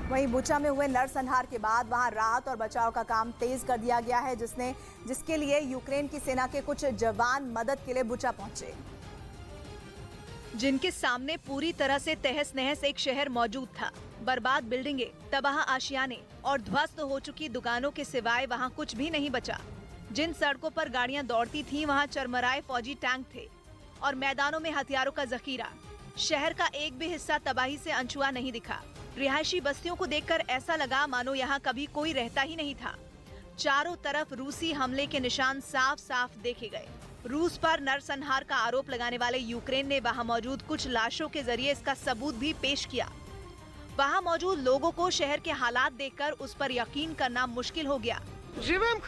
वहीं बुचा में हुए नरसंहार के बाद वहां राहत और बचाव का काम तेज कर दिया गया है, जिसके लिए यूक्रेन की सेना के कुछ जवान मदद के लिए बुचा पहुंचे, जिनके सामने पूरी तरह से तहस नहस एक शहर मौजूद था। बर्बाद बिल्डिंगें, तबाह आशियाने और ध्वस्त हो चुकी दुकानों के सिवाय वहां कुछ भी नहीं बचा। जिन सड़कों पर गाड़ियां दौड़ती थीं, वहां चरमराए फौजी टैंक थे और मैदानों में हथियारों का जखीरा। शहर का एक भी हिस्सा तबाही से अनछुआ नहीं दिखा। रिहायशी बस्तियों को देखकर ऐसा लगा मानो यहाँ कभी कोई रहता ही नहीं था। चारों तरफ रूसी हमले के निशान साफ साफ देखे गए। रूस पर नरसंहार का आरोप लगाने वाले यूक्रेन ने वहां मौजूद कुछ लाशों के जरिए इसका सबूत भी पेश किया। वहां मौजूद लोगों को शहर के हालात देखकर उस पर यकीन करना मुश्किल हो गया। Живем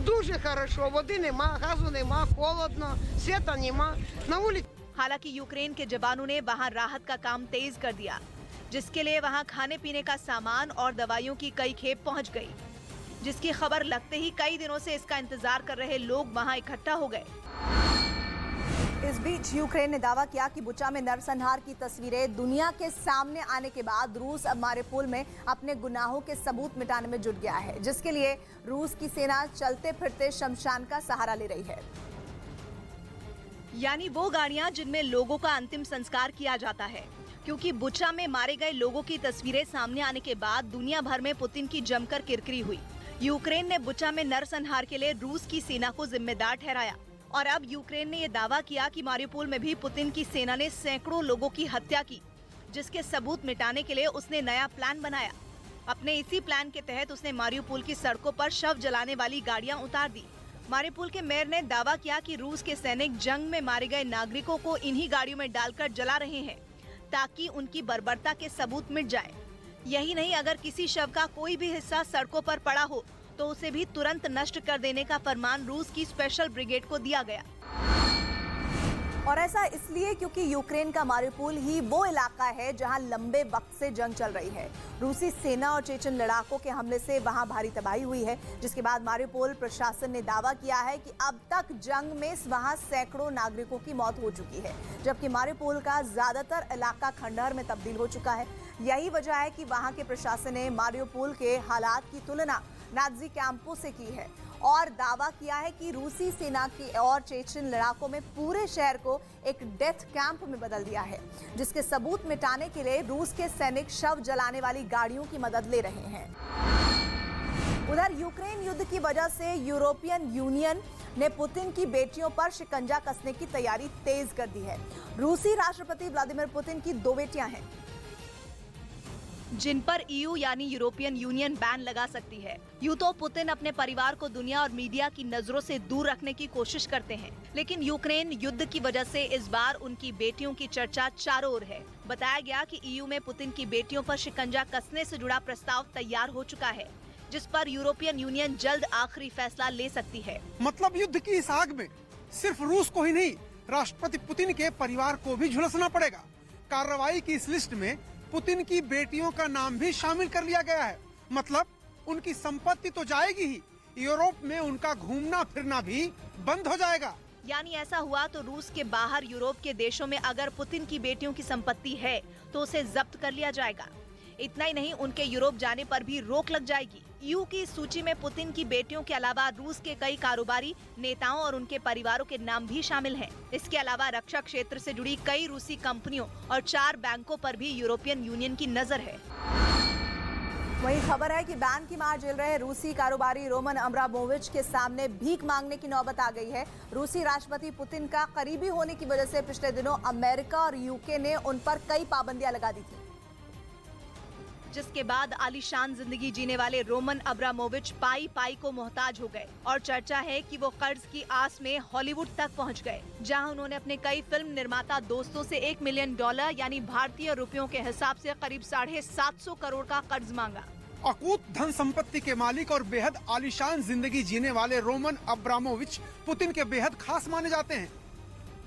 дуже хорошо, води нема, газу нема, холодно, света нема, на улице. हालांकि यूक्रेन के जवानों ने वहां राहत का काम तेज कर दिया, जिसके लिए वहां खाने पीने का सामान और दवाइयों की कई खेप पहुंच गई, जिसकी खबर लगते ही कई दिनों से इसका इंतजार कर रहे लोग वहां इकट्ठा हो गए। इस बीच यूक्रेन ने दावा किया कि बुचा में नरसंहार की तस्वीरें दुनिया के सामने आने के बाद रूस अब मारिउपोल में अपने गुनाहों के सबूत मिटाने में जुट गया है, जिसके लिए रूस की सेना चलते फिरते शमशान का सहारा ले रही है। यानी वो गाड़ियां जिनमें लोगों का अंतिम संस्कार किया जाता है, क्योंकि बुचा में मारे गए लोगों की तस्वीरें सामने आने के बाद दुनिया भर में पुतिन की जमकर किरकिरी हुई। यूक्रेन ने बुचा में नरसंहार के लिए रूस की सेना को जिम्मेदार ठहराया और अब यूक्रेन ने ये दावा किया कि मारिउपोल में भी पुतिन की सेना ने सैकड़ों लोगों की हत्या की, जिसके सबूत मिटाने के लिए उसने नया प्लान बनाया। अपने इसी प्लान के तहत उसने मारिउपोल की सड़कों पर शव जलाने वाली गाड़ियां उतार दी। मारिउपोल के मेयर ने दावा किया कि रूस के सैनिक जंग में मारे गए नागरिकों को इन्हीं गाड़ियों में डालकर जला रहे हैं, ताकि उनकी बर्बरता के सबूत मिट जाए। यही नहीं, अगर किसी शव का कोई भी हिस्सा सड़कों पर पड़ा हो तो उसे भी तुरंत नष्ट कर देने का फरमान रूस की स्पेशल ब्रिगेड को दिया गया। और ऐसा इसलिए क्योंकि यूक्रेन का मारिउपोल ही वो इलाका है जहां लंबे वक्त से जंग चल रही है। रूसी सेना और चेचन लड़ाकों के हमले से वहां भारी तबाही हुई है, जिसके बाद मारिउपोल प्रशासन ने दावा किया है कि अब तक जंग में वहां सैकड़ों नागरिकों की मौत हो चुकी है, जबकि मारिउपोल का ज्यादातर इलाका खंडहर में तब्दील हो चुका है। यही वजह है कि वहां के प्रशासन ने मारिउपोल के हालात की तुलना नाजी कैंपों से की है और दावा किया है कि रूसी सेना की और चेचन लड़ाकों में पूरे शहर को एक डेथ कैंप में बदल दिया है, जिसके सबूत मिटाने के लिए रूस के सैनिक शव जलाने वाली गाड़ियों की मदद ले रहे हैं। उधर यूक्रेन युद्ध की वजह से यूरोपियन यूनियन ने पुतिन की बेटियों पर शिकंजा कसने की तैयारी तेज कर दी है। रूसी राष्ट्रपति व्लादिमीर पुतिन की 2 बेटियां हैं, जिन पर ईयू यानी यूरोपियन यूनियन बैन लगा सकती है। यूं तो पुतिन अपने परिवार को दुनिया और मीडिया की नजरों से दूर रखने की कोशिश करते हैं, लेकिन यूक्रेन युद्ध की वजह से इस बार उनकी बेटियों की चर्चा चारों ओर है। बताया गया कि ईयू में पुतिन की बेटियों पर शिकंजा कसने से जुड़ा प्रस्ताव तैयार हो चुका है, जिस पर यूरोपियन यूनियन जल्द आखिरी फैसला ले सकती है। मतलब युद्ध की इस आग में सिर्फ रूस को ही नहीं, राष्ट्रपति पुतिन के परिवार को भी झुलसना पड़ेगा। कार्रवाई की इस लिस्ट में पुतिन की बेटियों का नाम भी शामिल कर लिया गया है। मतलब उनकी संपत्ति तो जाएगी ही, यूरोप में उनका घूमना फिरना भी बंद हो जाएगा। यानी ऐसा हुआ तो रूस के बाहर यूरोप के देशों में अगर पुतिन की बेटियों की संपत्ति है तो उसे जब्त कर लिया जाएगा। इतना ही नहीं, उनके यूरोप जाने पर भी रोक लग जाएगी। ईयू की इस सूची में पुतिन की बेटियों के अलावा रूस के कई कारोबारी नेताओं और उनके परिवारों के नाम भी शामिल हैं। इसके अलावा रक्षा क्षेत्र से जुड़ी कई रूसी कंपनियों और 4 बैंकों पर भी यूरोपियन यूनियन की नजर है। वही खबर है कि बैन की मार झेल रहे रूसी कारोबारी रोमन अब्रामोविच के सामने भीख मांगने की नौबत आ गई है। रूसी राष्ट्रपति पुतिन का करीबी होने की वजह से पिछले दिनों अमेरिका और यूके ने उन पर कई पाबंदियां लगा दी थी, जिसके बाद आलीशान जिंदगी जीने वाले रोमन अब्रामोविच पाई पाई को मोहताज हो गए और चर्चा है कि वो कर्ज की आस में हॉलीवुड तक पहुंच गए, जहां उन्होंने अपने कई फिल्म निर्माता दोस्तों से $1 मिलियन यानी भारतीय रुपयों के हिसाब से करीब 750 करोड़ का कर्ज मांगा। अकूत धन संपत्ति के मालिक और बेहद आलीशान जिंदगी जीने वाले रोमन अब्रामोविच पुतिन के बेहद खास माने जाते हैं।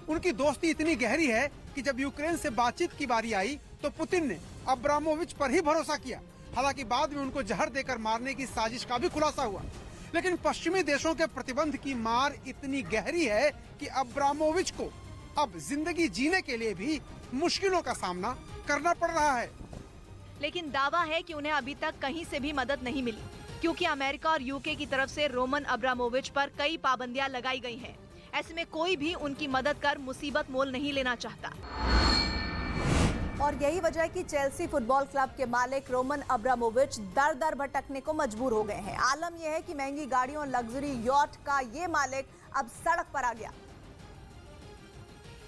उनकी दोस्ती इतनी गहरी है कि जब यूक्रेन से बातचीत की बारी आई तो पुतिन ने अब्रामोविच पर ही भरोसा किया। हालांकि बाद में उनको जहर देकर मारने की साजिश का भी खुलासा हुआ, लेकिन पश्चिमी देशों के प्रतिबंध की मार इतनी गहरी है कि अब्रामोविच को अब जिंदगी जीने के लिए भी मुश्किलों का सामना करना पड़ रहा है। लेकिन दावा है कि उन्हें अभी तक कहीं से भी मदद नहीं मिली, क्योंकि अमेरिका और यूके की तरफ से रोमन अब्रामोविच पर कई पाबंदियां लगाई गई हैं। ऐसे में कोई भी उनकी मदद कर मुसीबत मोल नहीं लेना चाहता। और यही वजह है कि चेल्सी फुटबॉल क्लब के मालिक रोमन अब्रामोविच दर दर भटकने को मजबूर हो गए हैं। आलम यह है कि महंगी गाड़ियों और लग्जरी यॉट का ये मालिक अब सड़क पर आ गया।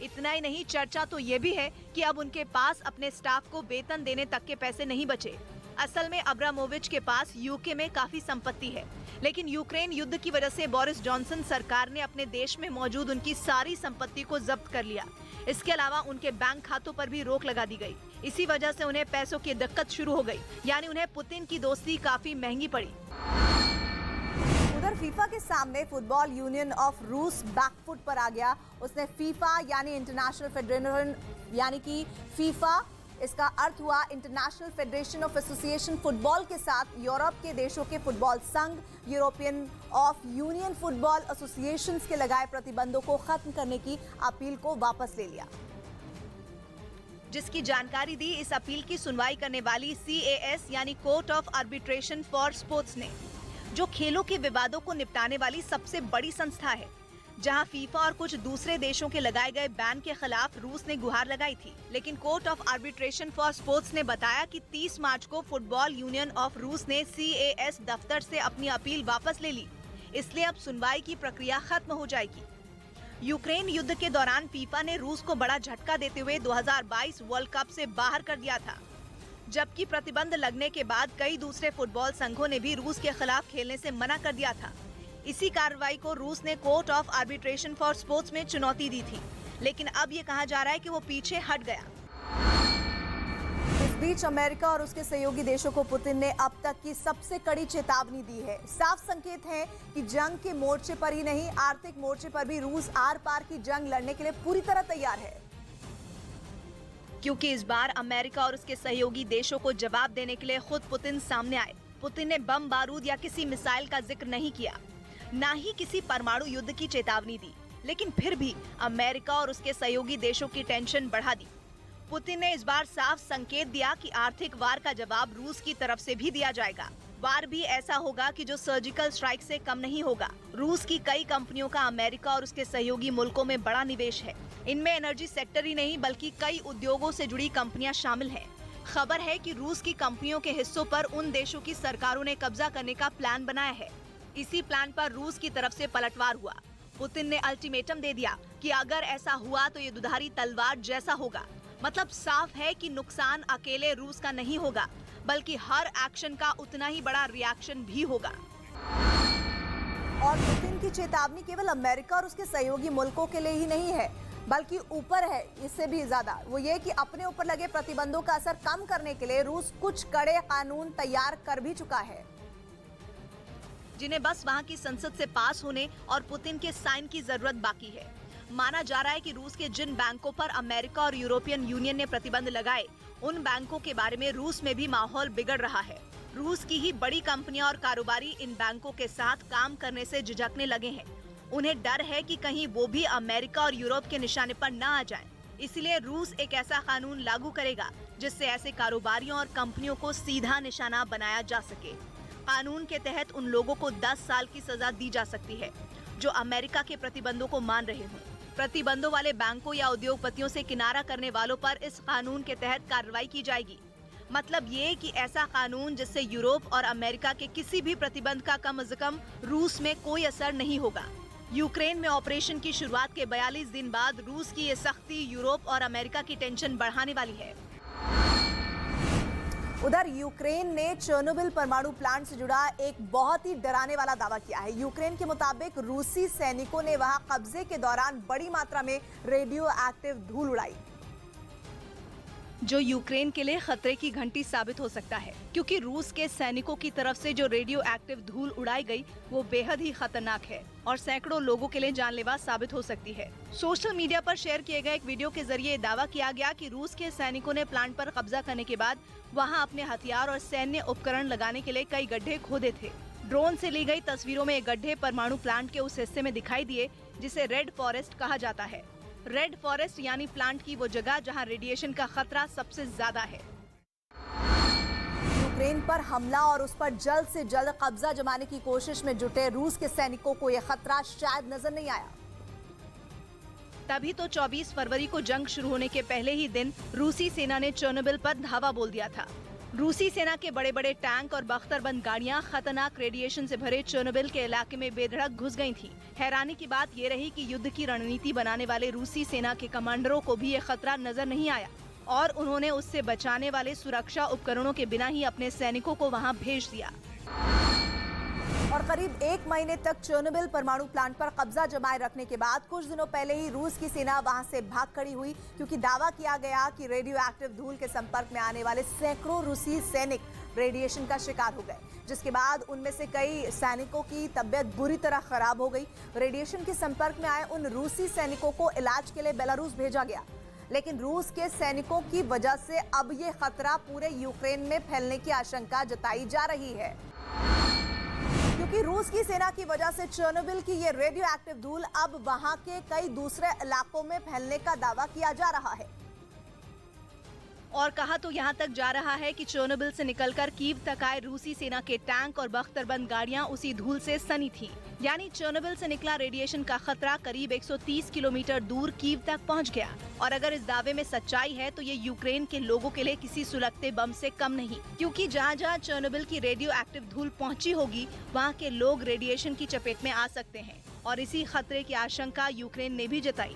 इतना ही नहीं, चर्चा तो ये भी है कि अब उनके पास अपने स्टाफ को वेतन देने तक के पैसे नहीं बचे। असल में अब्रामोविच के पास यूके में काफी संपत्ति है, लेकिन यूक्रेन युद्ध की वजह से बोरिस जॉनसन सरकार ने अपने देश में मौजूद उनकी सारी संपत्ति को जब्त कर लिया। इसके अलावा उनके बैंक खातों पर भी रोक लगा दी गई। इसी वजह से उन्हें पैसों की दिक्कत शुरू हो गई, यानी उन्हें पुतिन की दोस्ती काफी महंगी पड़ी। उधर फीफा के सामने फुटबॉल यूनियन ऑफ रूस बैकफुट पर आ गया। उसने फीफा यानी इंटरनेशनल फेडरेशन यानी कि फीफा, इसका अर्थ हुआ international federation of association football के साथ यूरोप के देशों के फुटबॉल संघ, European of union football associations के लगाए प्रतिबंधों को खत्म करने की अपील को वापस ले लिया। जिसकी जानकारी दी इस अपील की सुनवाई करने वाली CAS यानी court of arbitration for sports ने, जो खेलों के विवादों को निपटाने वाली सबसे बड़ी संस्था है। जहां फीफा और कुछ दूसरे देशों के लगाए गए बैन के खिलाफ रूस ने गुहार लगाई थी, लेकिन court of arbitration for sports ने बताया कि 30 मार्च को फुटबॉल यूनियन ऑफ रूस ने CAS दफ्तर से अपनी अपील वापस ले ली, इसलिए अब सुनवाई की प्रक्रिया खत्म हो जाएगी। यूक्रेन युद्ध के दौरान फीफा ने रूस को बड़ा झटका देते हुए 2022 वर्ल्ड कप से बाहर कर दिया था, जबकि प्रतिबंध लगने के बाद कई दूसरे फुटबॉल संघों ने भी रूस के खिलाफ खेलने से मना कर दिया था। इसी कार्रवाई को रूस ने court of arbitration for sports में चुनौती दी थी, लेकिन अब ये कहा जा रहा है कि वो पीछे हट गया। इस बीच अमेरिका और उसके सहयोगी देशों को पुतिन ने अब तक की सबसे कड़ी चेतावनी दी है। साफ संकेत है कि जंग के मोर्चे पर ही नहीं, आर्थिक मोर्चे पर भी रूस आर पार की जंग लड़ने के लिए पूरी तरह तैयार है, क्योंकि इस बार अमेरिका और उसके सहयोगी देशों को जवाब देने के लिए खुद पुतिन सामने आए। पुतिन ने बम बारूद या किसी मिसाइल का जिक्र नहीं किया, ना ही किसी परमाणु युद्ध की चेतावनी दी, लेकिन फिर भी अमेरिका और उसके सहयोगी देशों की टेंशन बढ़ा दी। पुतिन ने इस बार साफ संकेत दिया कि आर्थिक वार का जवाब रूस की तरफ से भी दिया जाएगा। वार भी ऐसा होगा कि जो सर्जिकल स्ट्राइक से कम नहीं होगा। रूस की कई कंपनियों का अमेरिका और उसके सहयोगी मुल्कों में बड़ा निवेश है। इनमें एनर्जी सेक्टर ही नहीं बल्कि कई उद्योगों से जुड़ी कंपनियां शामिल हैं। खबर है कि रूस की कंपनियों के हिस्सों पर उन देशों की सरकारों ने कब्जा करने का प्लान बनाया है। इसी प्लान पर रूस की तरफ से पलटवार हुआ। पुतिन ने अल्टीमेटम दे दिया कि अगर ऐसा हुआ तो ये दुधारी तलवार जैसा होगा। मतलब साफ है कि नुकसान अकेले रूस का नहीं होगा, बल्कि हर एक्शन का उतना ही बड़ा रिएक्शन भी होगा। और पुतिन की चेतावनी केवल अमेरिका और उसके सहयोगी मुल्कों के लिए ही नहीं है, बल्कि ऊपर है इससे भी ज्यादा। वो ये कि अपने ऊपर लगे प्रतिबंधों का असर कम करने के लिए रूस कुछ कड़े कानून तैयार कर भी चुका है, जिन्हें बस वहां की संसद से पास होने और पुतिन के साइन की जरूरत बाकी है। माना जा रहा है कि रूस के जिन बैंकों पर अमेरिका और यूरोपियन यूनियन ने प्रतिबंध लगाए, उन बैंकों के बारे में रूस में भी माहौल बिगड़ रहा है। रूस की ही बड़ी कंपनियां और कारोबारी इन बैंकों के साथ काम करने से झिझकने लगे हैं। उन्हें डर है कि कहीं वो भी अमेरिका और यूरोप के निशाने पर न आ जाएं। इसलिए रूस एक ऐसा कानून लागू करेगा जिससे ऐसे कारोबारियों और कंपनियों को सीधा निशाना बनाया जा सके। कानून के तहत उन लोगों को 10 साल की सजा दी जा सकती है जो अमेरिका के प्रतिबंधों को मान रहे हों। प्रतिबंधों वाले बैंकों या उद्योगपतियों से किनारा करने वालों पर इस कानून के तहत कार्रवाई की जाएगी। मतलब ये कि ऐसा कानून जिससे यूरोप और अमेरिका के किसी भी प्रतिबंध का कम से कम रूस में कोई असर नहीं होगा। यूक्रेन में ऑपरेशन की शुरुआत के 42 दिन बाद रूस की ये सख्ती यूरोप और अमेरिका की टेंशन बढ़ाने वाली है। उधर यूक्रेन ने चेर्नोबिल परमाणु प्लांट से जुड़ा एक बहुत ही डराने वाला दावा किया है। यूक्रेन के मुताबिक रूसी सैनिकों ने वहां कब्जे के दौरान बड़ी मात्रा में रेडियो एक्टिव धूल उड़ाई, जो यूक्रेन के लिए खतरे की घंटी साबित हो सकता है, क्योंकि रूस के सैनिकों की तरफ से जो रेडियो एक्टिव धूल उड़ाई गई वो बेहद ही खतरनाक है और सैकड़ों लोगों के लिए जानलेवा साबित हो सकती है। सोशल मीडिया पर शेयर किए गए एक वीडियो के जरिए दावा किया गया कि रूस के सैनिकों ने प्लांट पर कब्जा करने के बाद वहां अपने हथियार और सैन्य उपकरण लगाने के लिए कई गड्ढे खोदे थे। ड्रोन से ली गई तस्वीरों में ये गड्ढे परमाणु प्लांट के उस हिस्से में दिखाई दिए जिसे रेड फॉरेस्ट कहा जाता है। रेड फॉरेस्ट यानी प्लांट की वो जगह जहां रेडिएशन का खतरा सबसे ज्यादा है। यूक्रेन पर हमला और उस पर जल्द से जल्द कब्जा जमाने की कोशिश में जुटे रूस के सैनिकों को यह खतरा शायद नजर नहीं आया। तभी तो 24 फरवरी को जंग शुरू होने के पहले ही दिन रूसी सेना ने चेर्नोबिल पर धावा बोल दिया था। रूसी सेना के बड़े बड़े टैंक और बख्तरबंद गाड़ियां खतरनाक रेडिएशन से भरे चेर्नोबिल के इलाके में बेधड़क घुस गई थीं। हैरानी की बात ये रही कि युद्ध की रणनीति बनाने वाले रूसी सेना के कमांडरों को भी ये खतरा नजर नहीं आया और उन्होंने उससे बचाने वाले सुरक्षा उपकरणों के बिना ही अपने सैनिकों को वहां भेज दिया। और करीब 1 महीने तक चेर्नोबिल परमाणु प्लांट पर कब्जा जमाए रखने के बाद कुछ दिनों पहले ही रूस की सेना वहां से भाग खड़ी हुई, क्योंकि दावा किया गया कि रेडियो एक्टिव धूल के संपर्क में आने वाले सैकड़ों रूसी सैनिक रेडिएशन का शिकार हो गए, जिसके बाद उनमें से कई सैनिकों की तबियत बुरी तरह खराब हो गई। रेडिएशन के संपर्क में आए उन रूसी सैनिकों को इलाज के लिए बेलारूस भेजा गया, लेकिन रूस के सैनिकों की वजह से अब ये खतरा पूरे यूक्रेन में फैलने की आशंका जताई जा रही है, क्योंकि रूस की सेना की वजह से चेर्नोबिल की ये रेडियो एक्टिव धूल अब वहां के कई दूसरे इलाकों में फैलने का दावा किया जा रहा है। और कहा तो यहाँ तक जा रहा है कि चेर्नोबिल से निकलकर कीव तक आए रूसी सेना के टैंक और बख्तरबंद गाड़ियां उसी धूल से सनी थीं। यानी चेर्नोबिल से निकला रेडिएशन का खतरा करीब 130 किलोमीटर दूर कीव तक पहुँच गया। और अगर इस दावे में सच्चाई है तो ये यूक्रेन के लोगों के लिए किसी सुलगते बम से कम नहीं, क्योंकि जहाँ जहाँ चेर्नोबिल की रेडियो एक्टिव धूल पहुँची होगी वहाँ के लोग रेडिएशन की चपेट में आ सकते हैं। और इसी खतरे की आशंका यूक्रेन ने भी जताई।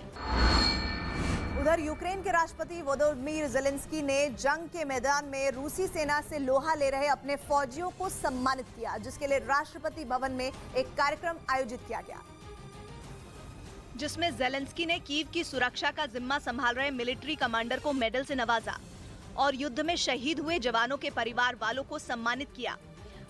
उधर यूक्रेन के राष्ट्रपति वोलोदिमीर ज़ेलेंस्की ने जंग के मैदान में रूसी सेना से लोहा ले रहे अपने फौजियों को सम्मानित किया, जिसके लिए राष्ट्रपति भवन में एक कार्यक्रम आयोजित किया गया, जिसमें ज़ेलेंस्की ने कीव की सुरक्षा का जिम्मा संभाल रहे मिलिट्री कमांडर को मेडल से नवाजा और युद्ध में शहीद हुए जवानों के परिवार वालों को सम्मानित किया।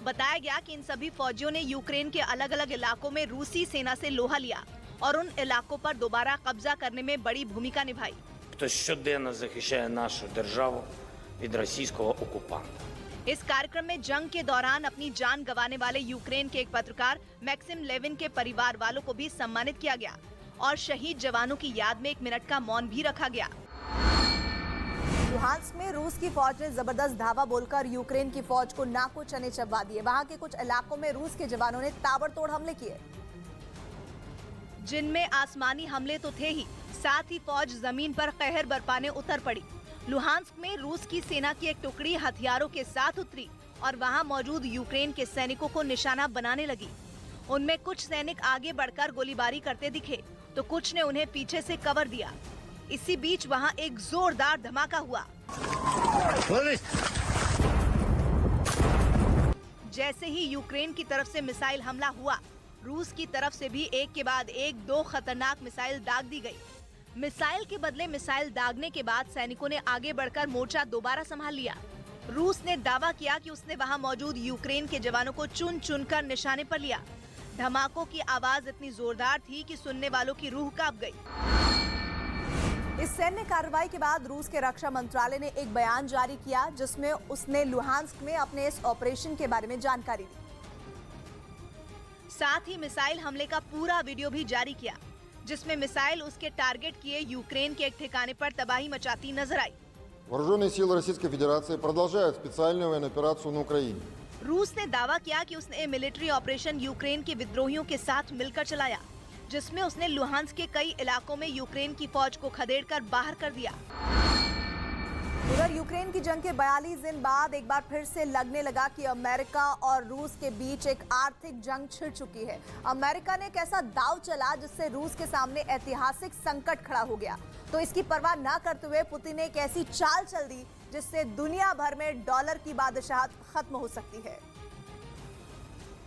बताया गया कि इन सभी फौजियों ने यूक्रेन के अलग अलग इलाकों में रूसी सेना से लोहा लिया और उन इलाकों पर दोबारा कब्जा करने में बड़ी भूमिका निभाई। Хто щоденно захищає нашу державу від російського окупанта. इस कार्यक्रम में जंग के दौरान अपनी जान गंवाने वाले यूक्रेन के एक पत्रकार मैक्सिम लेविन के परिवार वालों को भी सम्मानित किया गया और शहीद जवानों की याद में 1 मिनट का मौन भी रखा गया। लुहांस्क में रूस की फौज ने जबरदस्त धावा बोलकर यूक्रेन की फौज को नाको चने चबा दिए। वहां के कुछ इलाकों में रूस के जवानों ने ताबड़तोड़ हमले किए, जिनमें आसमानी हमले तो थे ही, साथ ही फौज जमीन पर कहर बरपाने उतर पड़ी। लुहांस्क में रूस की सेना की एक टुकड़ी हथियारों के साथ उतरी और वहां मौजूद यूक्रेन के सैनिकों को निशाना बनाने लगी। उनमें कुछ सैनिक आगे बढ़कर गोलीबारी करते दिखे तो कुछ ने उन्हें पीछे से कवर दिया। इसी बीच वहां एक जोरदार धमाका हुआ। जैसे ही यूक्रेन की तरफ से मिसाइल हमला हुआ, रूस की तरफ से भी एक के बाद एक 2 खतरनाक मिसाइल दाग दी गई। मिसाइल के बदले मिसाइल दागने के बाद सैनिकों ने आगे बढ़कर मोर्चा दोबारा संभाल लिया। रूस ने दावा किया कि उसने वहां मौजूद यूक्रेन के जवानों को चुन चुनकर निशाने पर लिया। धमाकों की आवाज इतनी जोरदार थी कि सुनने वालों की रूह कांप गई। इस सैन्य कार्रवाई के बाद रूस के रक्षा मंत्रालय ने एक बयान जारी किया, जिसमें उसने लुहांस्क में अपने इस ऑपरेशन के बारे में जानकारी दी। साथ ही मिसाइल हमले का पूरा वीडियो भी जारी किया, जिसमें मिसाइल उसके टारगेट किए यूक्रेन के एक ठिकाने पर तबाही मचाती नजर आई। Вооруженные силы Российской Федерации продолжают специальную военную операцию на Украине. रूस ने दावा किया कि उसने मिलिट्री ऑपरेशन यूक्रेन के विद्रोहियों के साथ मिलकर चलाया, जिसमें उसने लुहांस्क के कई इलाकों में यूक्रेन की फौज को खदेड़कर बाहर कर दिया। उधर यूक्रेन की जंग के 42 दिन बाद एक बार फिर से लगने लगा कि अमेरिका और रूस के बीच एक आर्थिक जंग छिड़ चुकी है। अमेरिका ने एक ऐसा दांव चला जिससे रूस के सामने ऐतिहासिक संकट खड़ा हो गया, तो इसकी परवाह न करते हुए पुतिन ने एक ऐसी चाल चल दी जिससे दुनिया भर में डॉलर की बादशाहत खत्म हो सकती है।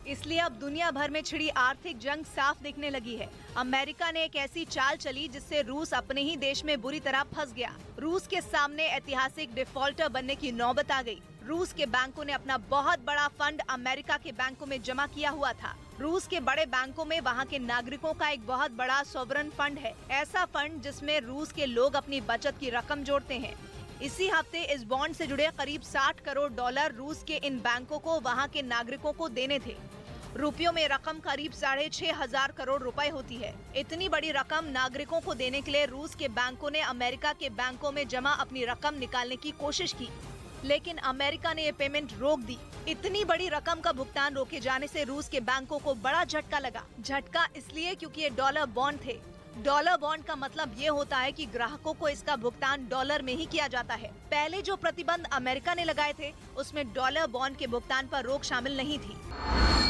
इसलिए अब दुनिया भर में छिड़ी आर्थिक जंग साफ दिखने लगी है। अमेरिका ने एक ऐसी चाल चली जिससे रूस अपने ही देश में बुरी तरह फंस गया। रूस के सामने ऐतिहासिक डिफॉल्टर बनने की नौबत आ गई। रूस के बैंकों ने अपना बहुत बड़ा फंड अमेरिका के बैंकों में जमा किया हुआ था। रूस के बड़े बैंकों में वहां के नागरिकों का एक बहुत बड़ा सॉवरन फंड है, ऐसा फंड जिसमें रूस के लोग अपनी बचत की रकम जोड़ते हैं। इसी हफ्ते इस बॉन्ड से जुड़े करीब 60 करोड़ डॉलर रूस के इन बैंकों को वहां के नागरिकों को देने थे। रुपयों में रकम करीब 6,500 करोड़ रुपए होती है। इतनी बड़ी रकम नागरिकों को देने के लिए रूस के बैंकों ने अमेरिका के बैंकों में जमा अपनी रकम निकालने की कोशिश की। लेकिन अमेरिका ने ये पेमेंट रोक दी। इतनी बड़ी रकम का भुगतान रोके जाने से रूस के बैंकों को बड़ा झटका लगा। झटका इसलिए क्योंकि ये डॉलर बॉन्ड थे। डॉलर बॉन्ड का मतलब ये होता है कि ग्राहकों को इसका भुगतान डॉलर में ही किया जाता है। पहले जो प्रतिबंध अमेरिका ने लगाए थे उसमें डॉलर बॉन्ड के भुगतान पर रोक शामिल नहीं थी।